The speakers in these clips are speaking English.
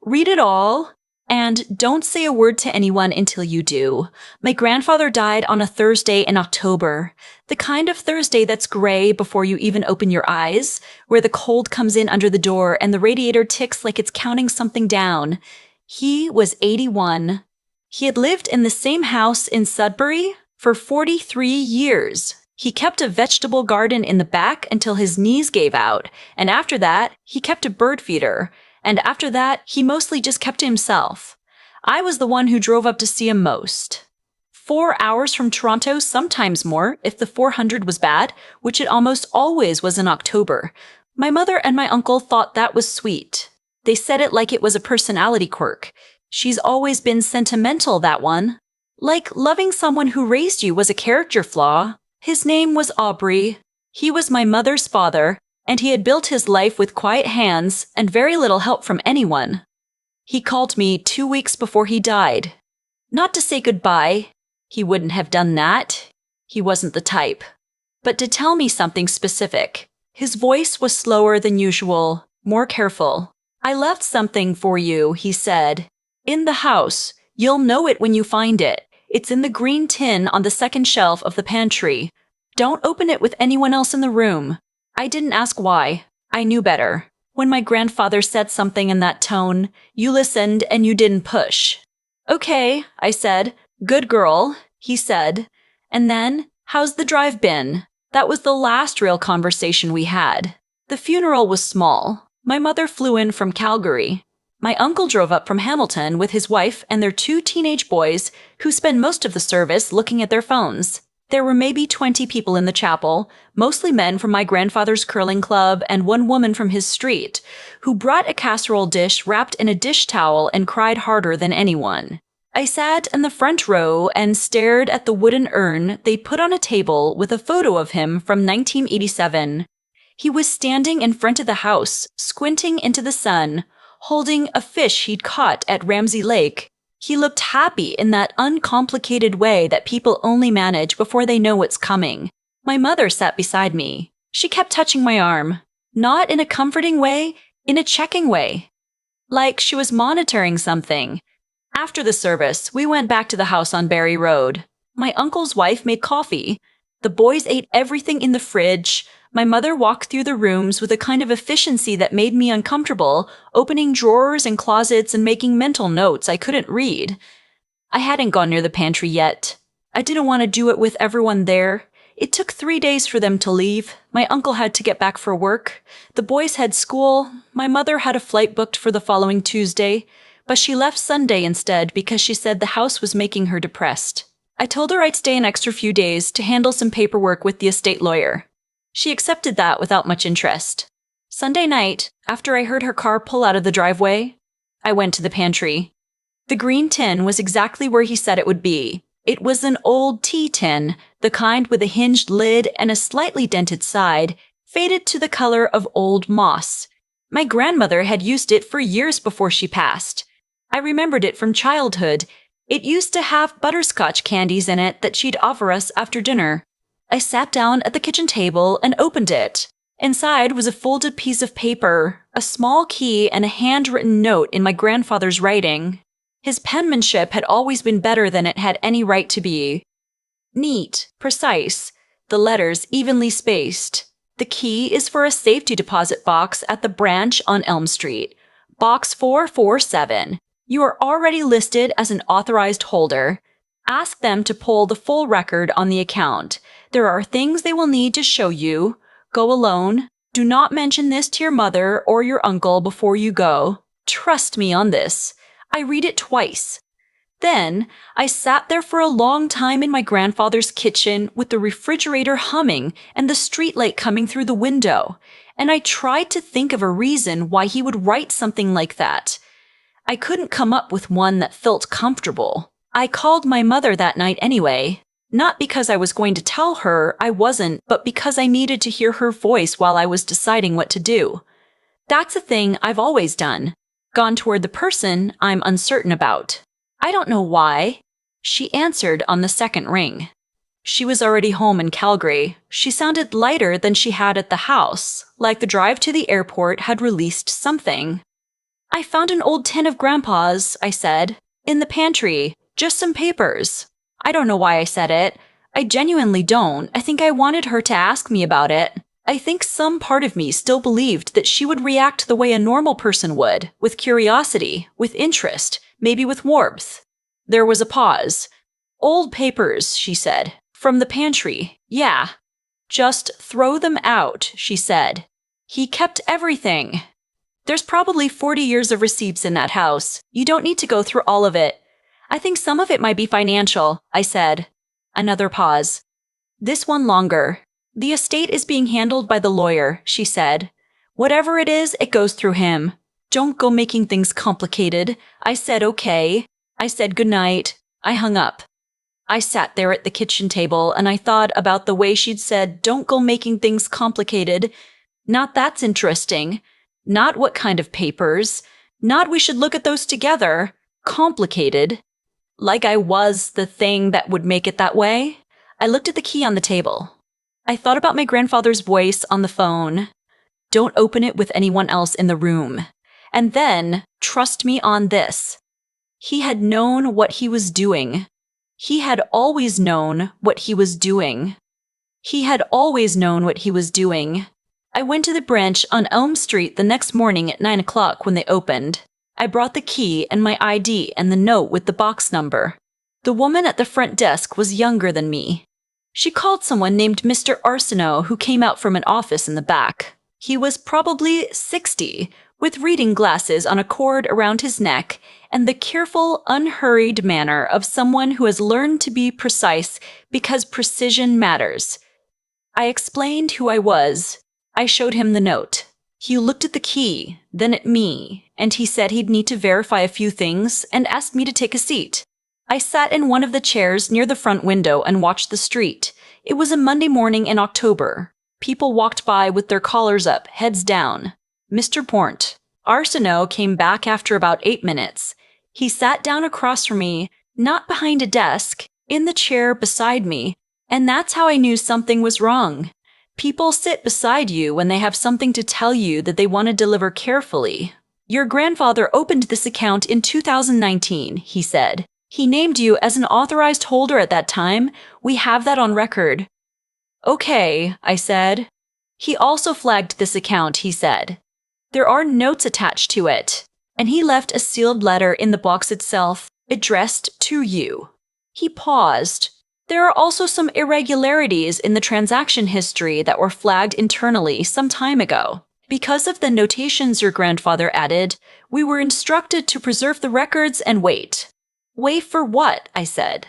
Read it all, and don't say a word to anyone until you do. My grandfather died on a Thursday in October. The kind of Thursday that's gray before you even open your eyes, where the cold comes in under the door and the radiator ticks like it's counting something down. He was 81. He had lived in the same house in Sudbury for 43 years. He kept a vegetable garden in the back until his knees gave out, and after that, he kept a bird feeder. And after that, he mostly just kept to himself. I was the one who drove up to see him most. 4 hours from Toronto, sometimes more, if the 400 was bad, which it almost always was in October. My mother and my uncle thought that was sweet. They said it like it was a personality quirk. She's always been sentimental, that one. Like loving someone who raised you was a character flaw. His name was Aubrey. He was my mother's father, and he had built his life with quiet hands and very little help from anyone. He called me 2 weeks before he died. Not to say goodbye. He wouldn't have done that. He wasn't the type. But to tell me something specific. His voice was slower than usual, more careful. I left something for you, he said. In the house. You'll know it when you find it. It's in the green tin on the second shelf of the pantry. Don't open it with anyone else in the room. I didn't ask why. I knew better. When my grandfather said something in that tone, you listened and you didn't push. Okay, I said. Good girl, he said. And then, how's the drive been? That was the last real conversation we had. The funeral was small. My mother flew in from Calgary. My uncle drove up from Hamilton with his wife and their 2 teenage boys who spend most of the service looking at their phones. There were maybe 20 people in the chapel, mostly men from my grandfather's curling club and one woman from his street, who brought a casserole dish wrapped in a dish towel and cried harder than anyone. I sat in the front row and stared at the wooden urn they put on a table with a photo of him from 1987. He was standing in front of the house, squinting into the sun, holding a fish he'd caught at Ramsey Lake. He looked happy in that uncomplicated way that people only manage before they know what's coming. My mother sat beside me. She kept touching my arm. Not in a comforting way, in a checking way. Like she was monitoring something. After the service, we went back to the house on Barry Road. My uncle's wife made coffee. The boys ate everything in the fridge. My mother walked through the rooms with a kind of efficiency that made me uncomfortable, opening drawers and closets and making mental notes I couldn't read. I hadn't gone near the pantry yet. I didn't want to do it with everyone there. It took 3 days for them to leave. My uncle had to get back for work. The boys had school. My mother had a flight booked for the following Tuesday, but she left Sunday instead because she said the house was making her depressed. I told her I'd stay an extra few days to handle some paperwork with the estate lawyer. She accepted that without much interest. Sunday night, after I heard her car pull out of the driveway, I went to the pantry. The green tin was exactly where he said it would be. It was an old tea tin, the kind with a hinged lid and a slightly dented side, faded to the color of old moss. My grandmother had used it for years before she passed. I remembered it from childhood. It used to have butterscotch candies in it that she'd offer us after dinner. I sat down at the kitchen table and opened it. Inside was a folded piece of paper, a small key, and a handwritten note in my grandfather's writing. His penmanship had always been better than it had any right to be. Neat, precise, the letters evenly spaced. The key is for a safety deposit box at the branch on Elm Street. Box 447. You are already listed as an authorized holder. Ask them to pull the full record on the account. There are things they will need to show you. Go alone. Do not mention this to your mother or your uncle before you go. Trust me on this. I read it twice. Then, I sat there for a long time in my grandfather's kitchen with the refrigerator humming and the streetlight coming through the window, and I tried to think of a reason why he would write something like that. I couldn't come up with one that felt comfortable. I called my mother that night anyway. Not because I was going to tell her I wasn't, but because I needed to hear her voice while I was deciding what to do. That's a thing I've always done. Gone toward the person I'm uncertain about. I don't know why. She answered on the second ring. She was already home in Calgary. She sounded lighter than she had at the house, like the drive to the airport had released something. I found an old tin of Grandpa's, I said, in the pantry, just some papers. I don't know why I said it. I genuinely don't. I think I wanted her to ask me about it. I think some part of me still believed that she would react the way a normal person would, with curiosity, with interest, maybe with warmth. There was a pause. Old papers, she said. From the pantry. Yeah. Just throw them out, she said. He kept everything. There's probably 40 years of receipts in that house. You don't need to go through all of it. I think some of it might be financial, I said. Another pause. This one longer. The estate is being handled by the lawyer, she said. Whatever it is, it goes through him. Don't go making things complicated. I said okay. I said goodnight. I hung up. I sat there at the kitchen table and I thought about the way she'd said, don't go making things complicated. Not that's interesting. Not what kind of papers. Not we should look at those together. Complicated. Like I was the thing that would make it that way. I looked at the key on the table. I thought about my grandfather's voice on the phone. Don't open it with anyone else in the room. And then, trust me on this. He had known what he was doing. He had always known what he was doing. He had always known what he was doing. I went to the branch on Elm Street the next morning at 9 o'clock when they opened. I brought the key and my ID and the note with the box number. The woman at the front desk was younger than me. She called someone named Mr. Arsenault who came out from an office in the back. He was probably 60, with reading glasses on a cord around his neck and the careful, unhurried manner of someone who has learned to be precise because precision matters. I explained who I was. I showed him the note. He looked at the key, then at me, and he said he'd need to verify a few things and asked me to take a seat. I sat in one of the chairs near the front window and watched the street. It was a Monday morning in October. People walked by with their collars up, heads down. Mr. Pornt. Arsenault came back after about 8 minutes. He sat down across from me, not behind a desk, in the chair beside me, and that's how I knew something was wrong. People sit beside you when they have something to tell you that they want to deliver carefully. Your grandfather opened this account in 2019, he said. He named you as an authorized holder at that time. We have that on record. Okay, I said. He also flagged this account, he said. There are notes attached to it. And he left a sealed letter in the box itself, addressed to you. He paused. There are also some irregularities in the transaction history that were flagged internally some time ago. Because of the notations your grandfather added, we were instructed to preserve the records and wait. Wait for what? I said.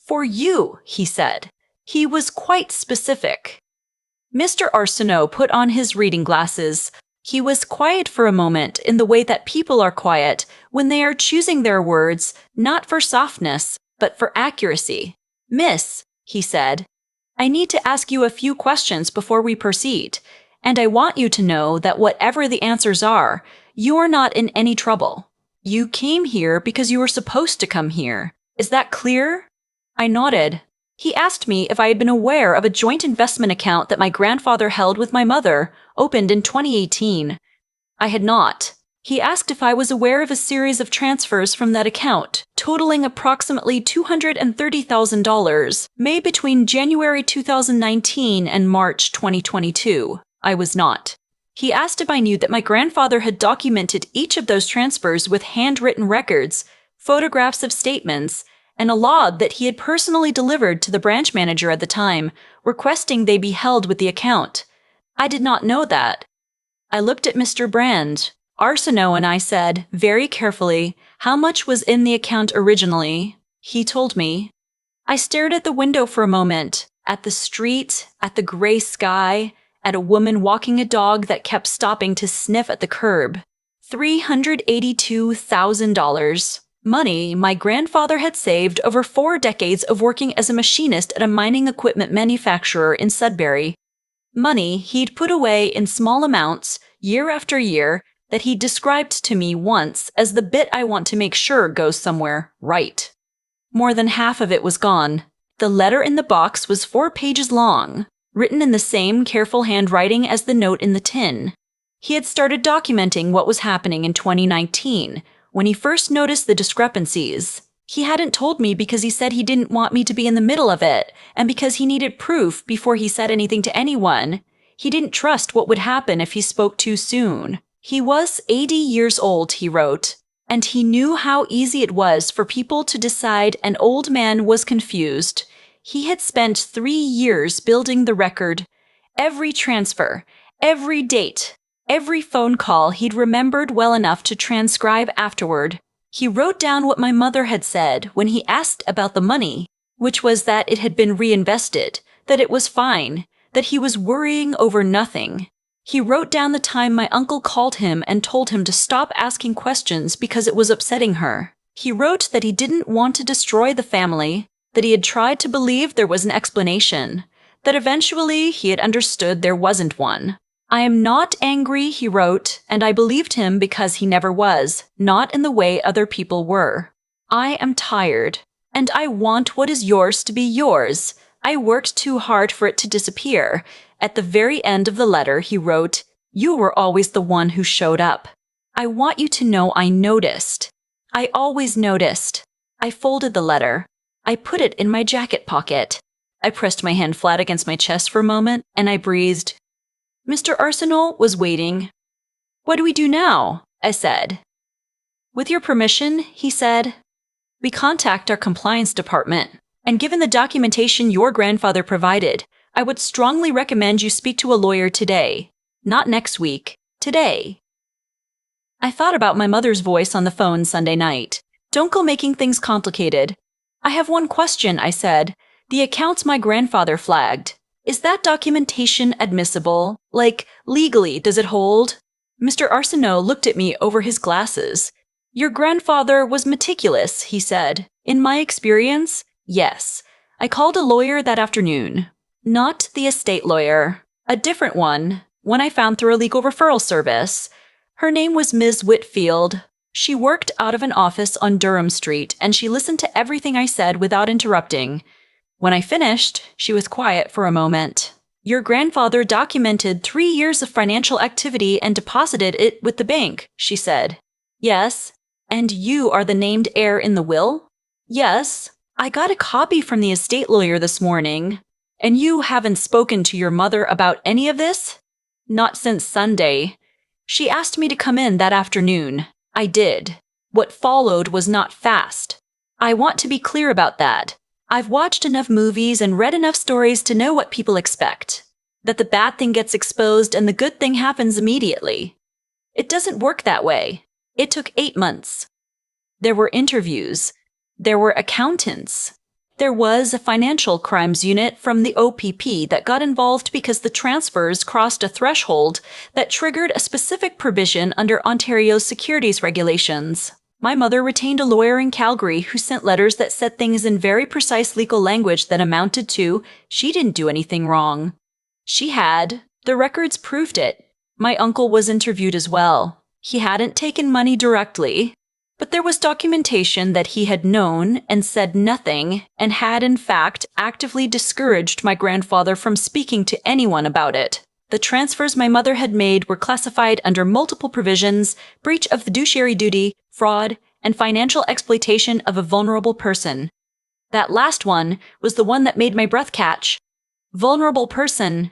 For you, he said. He was quite specific. Mr. Arsenault put on his reading glasses. He was quiet for a moment in the way that people are quiet when they are choosing their words, not for softness, but for accuracy. Miss, he said, I need to ask you a few questions before we proceed, and I want you to know that whatever the answers are, you are not in any trouble. You came here because you were supposed to come here. Is that clear? I nodded. He asked me if I had been aware of a joint investment account that my grandfather held with my mother, opened in 2018. I had not. He asked if I was aware of a series of transfers from that account, totaling approximately $230,000, made between January 2019 and March 2022. I was not. He asked if I knew that my grandfather had documented each of those transfers with handwritten records, photographs of statements, and a log that he had personally delivered to the branch manager at the time, requesting they be held with the account. I did not know that. I looked at Mr. Brand. Arsenault and I said, very carefully, how much was in the account originally. He told me. I stared at the window for a moment, at the street, at the gray sky, at a woman walking a dog that kept stopping to sniff at the curb. $382,000. Money my grandfather had saved over 4 decades of working as a machinist at a mining equipment manufacturer in Sudbury. Money he'd put away in small amounts, year after year, that he described to me once as the bit I want to make sure goes somewhere right. More than half of it was gone. The letter in the box was 4 pages long, written in the same careful handwriting as the note in the tin. He had started documenting what was happening in 2019 when he first noticed the discrepancies. He hadn't told me because he said he didn't want me to be in the middle of it, and because he needed proof before he said anything to anyone. He didn't trust what would happen if he spoke too soon. He was 80 years old, he wrote, and he knew how easy it was for people to decide an old man was confused. He had spent 3 years building the record. Every transfer, every date, every phone call he'd remembered well enough to transcribe afterward. He wrote down what my mother had said when he asked about the money, which was that it had been reinvested, that it was fine, that he was worrying over nothing. He wrote down the time my uncle called him and told him to stop asking questions because it was upsetting her. He wrote that he didn't want to destroy the family, that he had tried to believe there was an explanation, that eventually he had understood there wasn't one. I am not angry, he wrote, and I believed him because he never was, not in the way other people were. I am tired, and I want what is yours to be yours. I worked too hard for it to disappear. At the very end of the letter, he wrote, "You were always the one who showed up. I want you to know I noticed. I always noticed." I folded the letter. I put it in my jacket pocket. I pressed my hand flat against my chest for a moment, and I breathed. Mr. Arsenal was waiting. "What do we do now?" I said. "With your permission," he said, "we contact our compliance department, and given the documentation your grandfather provided, I would strongly recommend you speak to a lawyer today. Not next week, today." I thought about my mother's voice on the phone Sunday night. "Don't go making things complicated." "I have one question," I said. "The accounts my grandfather flagged. Is that documentation admissible? Like, legally, does it hold?" Mr. Arsenault looked at me over his glasses. "Your grandfather was meticulous," he said. "In my experience, yes. I called a lawyer that afternoon. Not the estate lawyer. A different one I found through a legal referral service. Her name was Ms. Whitfield. She worked out of an office on Durham Street, and she listened to everything I said without interrupting. When I finished, she was quiet for a moment. "Your grandfather documented 3 years of financial activity and deposited it with the bank," she said. "Yes." "And you are the named heir in the will?" "Yes." "I got a copy from the estate lawyer this morning." "And you haven't spoken to your mother about any of this?" "Not since Sunday. She asked me to come in that afternoon. I did. What followed was not fast. I want to be clear about that. I've watched enough movies and read enough stories to know what people expect. That the bad thing gets exposed and the good thing happens immediately. It doesn't work that way. It took 8 months. There were interviews. There were accountants. There was a financial crimes unit from the OPP that got involved because the transfers crossed a threshold that triggered a specific provision under Ontario's securities regulations. My mother retained a lawyer in Calgary who sent letters that said things in very precise legal language that amounted to, she didn't do anything wrong. She had. The records proved it. My uncle was interviewed as well. He hadn't taken money directly, but there was documentation that he had known and said nothing and had, in fact, actively discouraged my grandfather from speaking to anyone about it. The transfers my mother had made were classified under multiple provisions: breach of fiduciary duty, fraud, and financial exploitation of a vulnerable person. That last one was the one that made my breath catch. Vulnerable person.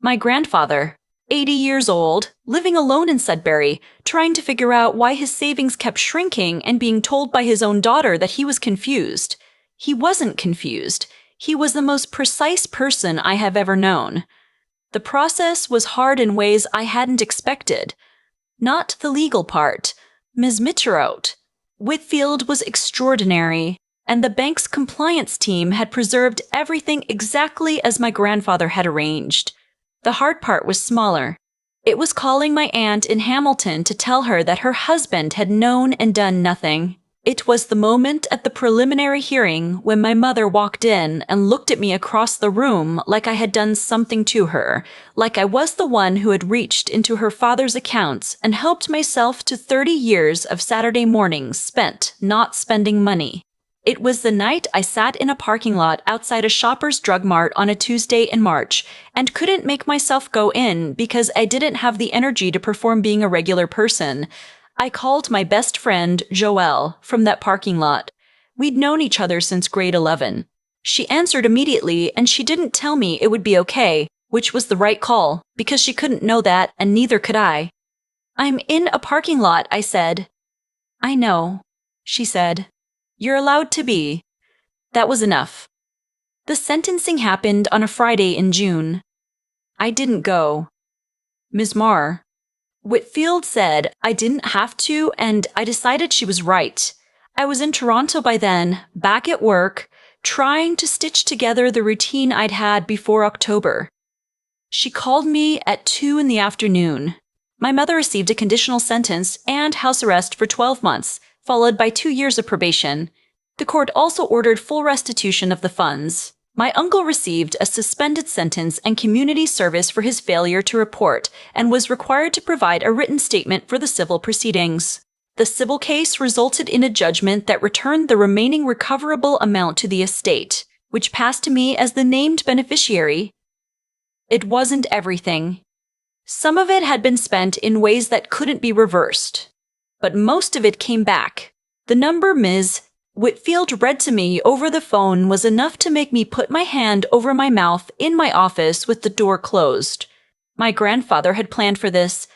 My grandfather, 80 years old, living alone in Sudbury, trying to figure out why his savings kept shrinking and being told by his own daughter that he was confused. He wasn't confused. He was the most precise person I have ever known. The process was hard in ways I hadn't expected. Not the legal part. Ms. Mitcherout. Whitfield was extraordinary, and the bank's compliance team had preserved everything exactly as my grandfather had arranged. The hard part was smaller. It was calling my aunt in Hamilton to tell her that her husband had known and done nothing. It was the moment at the preliminary hearing when my mother walked in and looked at me across the room like I had done something to her, like I was the one who had reached into her father's accounts and helped myself to 30 years of Saturday mornings spent not spending money. It was the night I sat in a parking lot outside a Shoppers Drug Mart on a Tuesday in March and couldn't make myself go in because I didn't have the energy to perform being a regular person. I called my best friend, Joelle, from that parking lot. We'd known each other since grade 11. She answered immediately, and she didn't tell me it would be okay, which was the right call, because she couldn't know that, and neither could I. "I'm in a parking lot," I said. "I know," she said. "You're allowed to be." That was enough. The sentencing happened on a Friday in June. I didn't go. Ms. Marr. Whitfield said I didn't have to, and I decided she was right. I was in Toronto by then, back at work, trying to stitch together the routine I'd had before October. She called me at 2 in the afternoon. My mother received a conditional sentence and house arrest for 12 months, followed by 2 years of probation. The court also ordered full restitution of the funds. My uncle received a suspended sentence and community service for his failure to report and was required to provide a written statement for the civil proceedings. The civil case resulted in a judgment that returned the remaining recoverable amount to the estate, which passed to me as the named beneficiary. It wasn't everything. Some of it had been spent in ways that couldn't be reversed, but most of it came back. The number Ms. Whitfield read to me over the phone was enough to make me put my hand over my mouth in my office with the door closed. My grandfather had planned for this.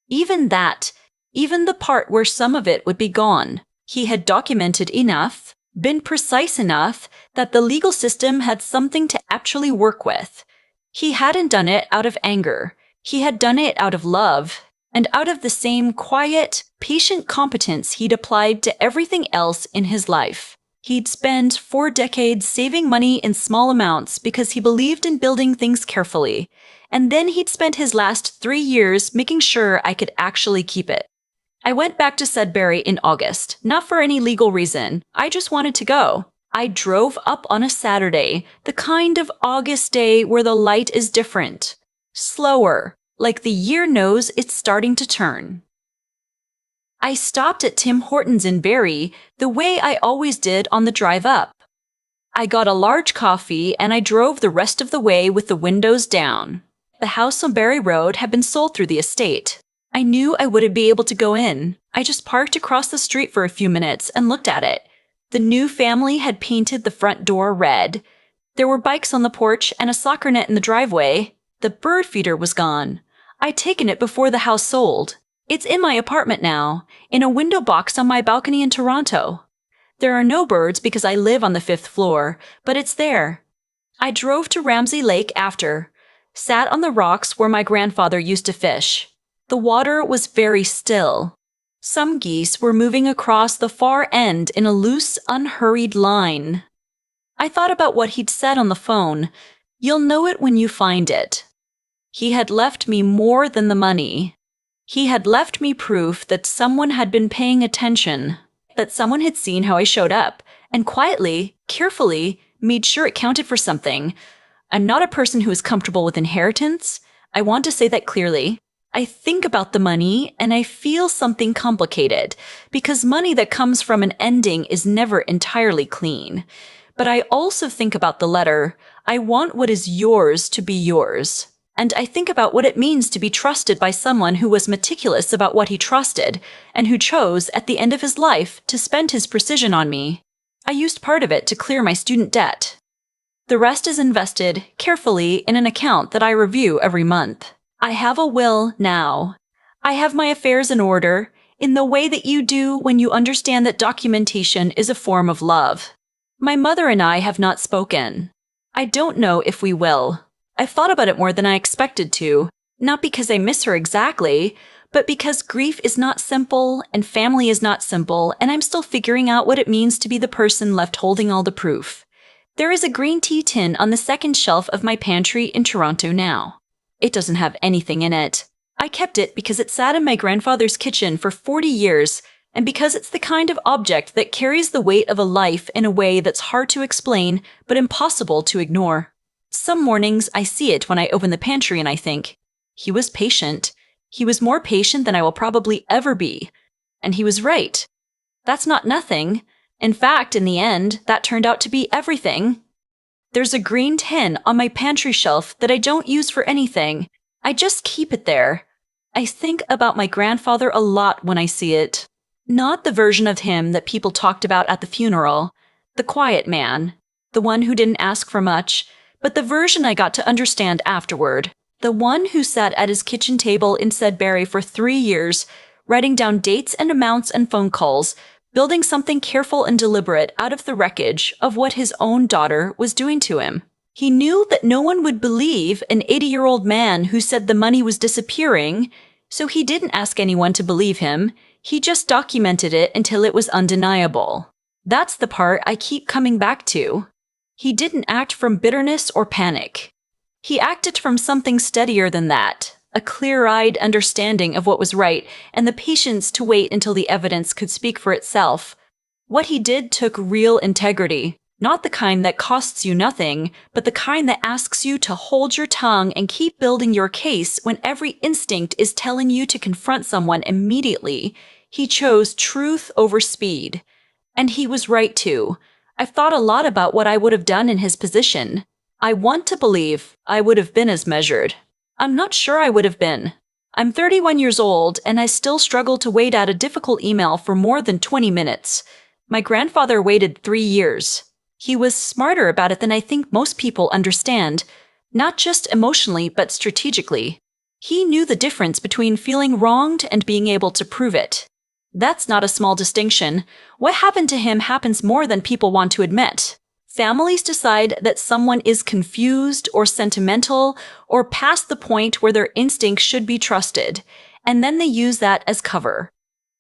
Even the part where some of it would be gone. He had documented enough, been precise enough, that the legal system had something to actually work with. He hadn't done it out of anger. He had done it out of love, and out of the same quiet, patient competence he'd applied to everything else in his life. He'd spent 4 decades saving money in small amounts because he believed in building things carefully, and then he'd spent his last 3 years making sure I could actually keep it. I went back to Sudbury in August, not for any legal reason. I just wanted to go. I drove up on a Saturday, the kind of August day where the light is different. Slower, like the year knows it's starting to turn. I stopped at Tim Hortons in Barrie, the way I always did on the drive up. I got a large coffee and I drove the rest of the way with the windows down. The house on Barrie Road had been sold through the estate. I knew I wouldn't be able to go in. I just parked across the street for a few minutes and looked at it. The new family had painted the front door red. There were bikes on the porch and a soccer net in the driveway. The bird feeder was gone. I'd taken it before the house sold. It's in my apartment now, in a window box on my balcony in Toronto. There are no birds because I live on the 5th floor, but it's there. I drove to Ramsay Lake after, sat on the rocks where my grandfather used to fish. The water was very still. Some geese were moving across the far end in a loose, unhurried line. I thought about what he'd said on the phone. You'll know it when you find it. He had left me more than the money. He had left me proof that someone had been paying attention, that someone had seen how I showed up, and quietly, carefully, made sure it counted for something. I'm not a person who is comfortable with inheritance. I want to say that clearly. I think about the money and I feel something complicated, because money that comes from an ending is never entirely clean. But I also think about the letter. I want what is yours to be yours. And I think about what it means to be trusted by someone who was meticulous about what he trusted, and who chose, at the end of his life, to spend his precision on me. I used part of it to clear my student debt. The rest is invested, carefully, in an account that I review every month. I have a will now. I have my affairs in order, in the way that you do when you understand that documentation is a form of love. My mother and I have not spoken. I don't know if we will. I've thought about it more than I expected to, not because I miss her exactly, but because grief is not simple and family is not simple, and I'm still figuring out what it means to be the person left holding all the proof. There is a green tea tin on the second shelf of my pantry in Toronto now. It doesn't have anything in it. I kept it because it sat in my grandfather's kitchen for 40 years, and because it's the kind of object that carries the weight of a life in a way that's hard to explain, but impossible to ignore. Some mornings I see it when I open the pantry and I think, he was patient. He was more patient than I will probably ever be. And he was right. That's not nothing. In fact, in the end, that turned out to be everything. There's a green tin on my pantry shelf that I don't use for anything. I just keep it there. I think about my grandfather a lot when I see it. Not the version of him that people talked about at the funeral, the quiet man, the one who didn't ask for much, but the version I got to understand afterward. The one who sat at his kitchen table in Sudbury for 3 years, writing down dates and amounts and phone calls, building something careful and deliberate out of the wreckage of what his own daughter was doing to him. He knew that no one would believe an 80-year-old man who said the money was disappearing, so he didn't ask anyone to believe him. He just documented it until it was undeniable. That's the part I keep coming back to. He didn't act from bitterness or panic. He acted from something steadier than that, a clear-eyed understanding of what was right and the patience to wait until the evidence could speak for itself. What he did took real integrity, not the kind that costs you nothing, but the kind that asks you to hold your tongue and keep building your case when every instinct is telling you to confront someone immediately. He chose truth over speed. And he was right too. I've thought a lot about what I would have done in his position. I want to believe I would have been as measured. I'm not sure I would have been. I'm 31 years old, and I still struggle to wait out a difficult email for more than 20 minutes. My grandfather waited 3 years. He was smarter about it than I think most people understand, not just emotionally but strategically. He knew the difference between feeling wronged and being able to prove it. That's not a small distinction. What happened to him happens more than people want to admit. Families decide that someone is confused or sentimental or past the point where their instincts should be trusted, and then they use that as cover.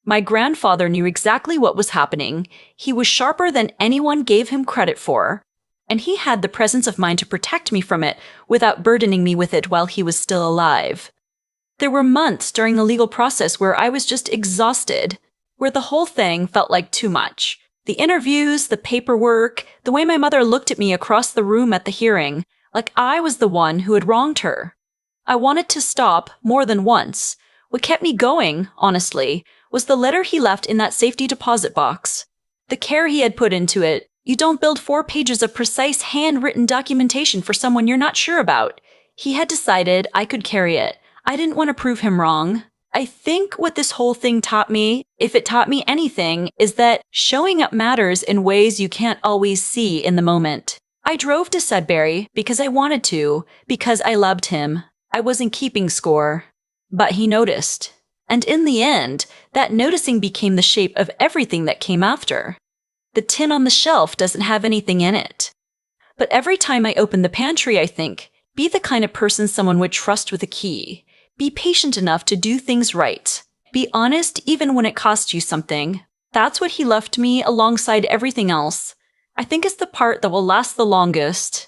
My grandfather knew exactly what was happening. He was sharper than anyone gave him credit for, and he had the presence of mind to protect me from it without burdening me with it while he was still alive. There were months during the legal process where I was just exhausted, where the whole thing felt like too much. The interviews, the paperwork, the way my mother looked at me across the room at the hearing, like I was the one who had wronged her. I wanted to stop more than once. What kept me going, honestly, was the letter he left in that safety deposit box. The care he had put into it. You don't build 4 pages of precise handwritten documentation for someone you're not sure about. He had decided I could carry it. I didn't want to prove him wrong. I think what this whole thing taught me, if it taught me anything, is that showing up matters in ways you can't always see in the moment. I drove to Sudbury because I wanted to, because I loved him. I wasn't keeping score. But he noticed. And in the end, that noticing became the shape of everything that came after. The tin on the shelf doesn't have anything in it. But every time I open the pantry, I think, be the kind of person someone would trust with a key. Be patient enough to do things right. Be honest even when it costs you something. That's what he left me alongside everything else. I think it's the part that will last the longest.